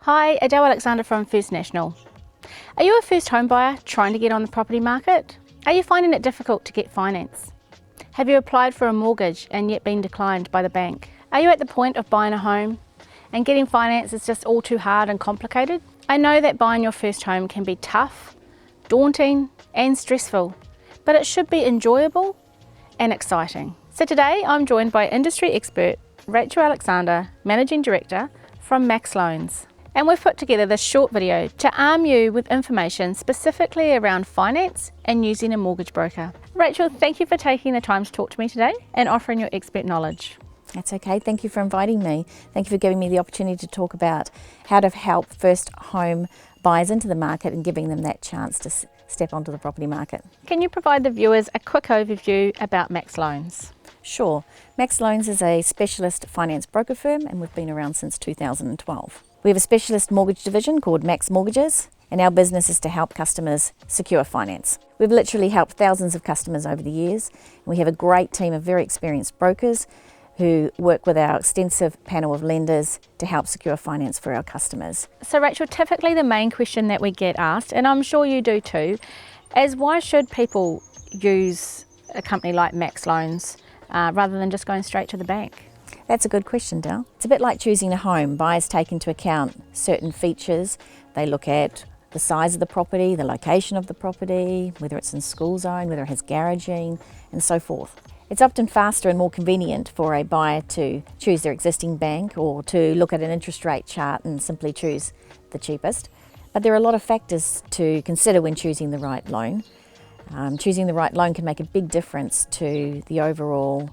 Hi, Adele Alexander from First National. Are you a first home buyer trying to get on the property market? Are you finding it difficult to get finance? Have you applied for a mortgage and yet been declined by the bank? Are you at the point of buying a home and getting finance is just all too hard and complicated? I know that buying your first home can be tough, daunting and stressful, but it should be enjoyable and exciting. So today I'm joined by industry expert Rachel Alexander, Managing Director from Max Loans. And we've put together this short video to arm you with information specifically around finance and using a mortgage broker. Rachel, thank you for taking the time to talk to me today and offering your expert knowledge. That's okay. Thank you for inviting me. Thank you for giving me the opportunity to talk about how to help first home buyers into the market and giving them that chance to step onto the property market. Can you provide the viewers a quick overview about Max Loans? Sure. Max Loans is a specialist finance broker firm and we've been around since 2012. We have a specialist mortgage division called Max Mortgages, and our business is to help customers secure finance. We've literally helped thousands of customers over the years. We have a great team of very experienced brokers who work with our extensive panel of lenders to help secure finance for our customers. So Rachel, typically the main question that we get asked, and I'm sure you do too, is why should people use a company like Max Loans rather than just going straight to the bank? That's a good question, Del. It's a bit like choosing a home. Buyers take into account certain features. They look at the size of the property, the location of the property, whether it's in school zone, whether it has garaging, and so forth. It's often faster and more convenient for a buyer to choose their existing bank or to look at an interest rate chart and simply choose the cheapest. But there are a lot of factors to consider when choosing the right loan. Choosing the right loan can make a big difference to the overall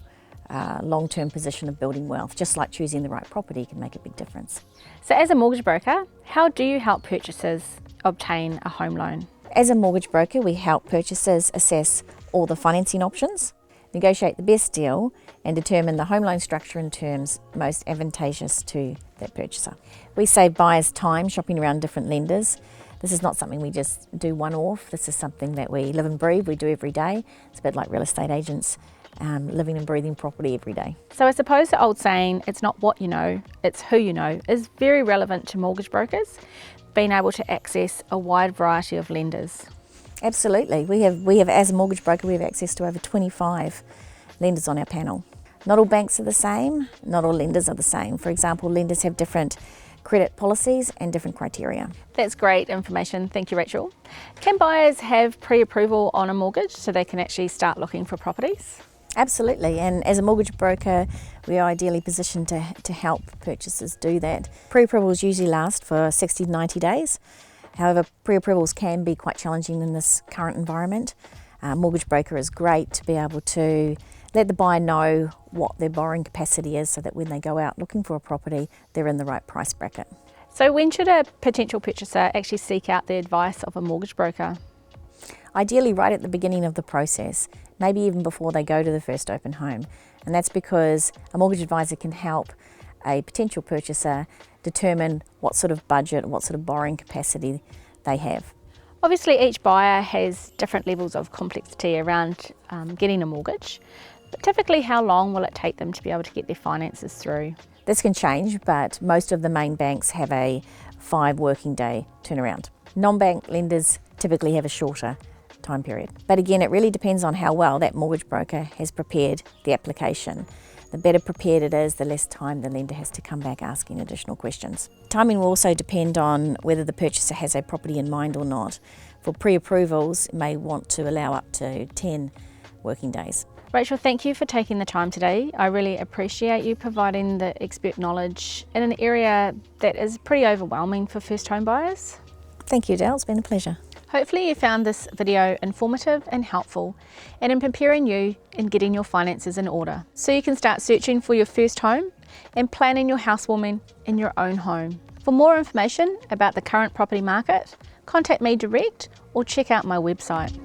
long-term position of building wealth, just like choosing the right property can make a big difference. So as a mortgage broker, how do you help purchasers obtain a home loan? As a mortgage broker, we help purchasers assess all the financing options, negotiate the best deal and determine the home loan structure and terms most advantageous to that purchaser. We save buyers time shopping around different lenders. This is not something we just do one-off. This is something that we live and breathe, we do every day. It's a bit like real estate agents living and breathing property every day. So I suppose the old saying, it's not what you know, it's who you know, is very relevant to mortgage brokers, being able to access a wide variety of lenders. Absolutely. We have as a mortgage broker, we have access to over 25 lenders on our panel. Not all banks are the same, not all lenders are the same. For example, lenders have different credit policies and different criteria. That's great information. Thank you, Rachel. Can buyers have pre-approval on a mortgage so they can actually start looking for properties? Absolutely, and as a mortgage broker, we are ideally positioned to help purchasers do that. Pre-approvals usually last for 60 to 90 days. However, pre-approvals can be quite challenging in this current environment. Mortgage broker is great to be able to let the buyer know what their borrowing capacity is so that when they go out looking for a property, they're in the right price bracket. So when should a potential purchaser actually seek out the advice of a mortgage broker? Ideally right at the beginning of the process, maybe even before they go to the first open home. And that's because a mortgage advisor can help a potential purchaser determine what sort of budget, what sort of borrowing capacity they have. Obviously each buyer has different levels of complexity around getting a mortgage, but typically how long will it take them to be able to get their finances through? This can change, but most of the main banks have a 5 working day turnaround. Non-bank lenders typically have a shorter time period. But again, it really depends on how well that mortgage broker has prepared the application. The better prepared it is, the less time the lender has to come back asking additional questions. Timing will also depend on whether the purchaser has a property in mind or not. For pre-approvals, it may want to allow up to 10 working days. Rachel, thank you for taking the time today. I really appreciate you providing the expert knowledge in an area that is pretty overwhelming for first home buyers. Thank you, Dale. It's been a pleasure. Hopefully you found this video informative and helpful and in preparing you in getting your finances in order so you can start searching for your first home and planning your housewarming in your own home. For more information about the current property market, contact me direct or check out my website.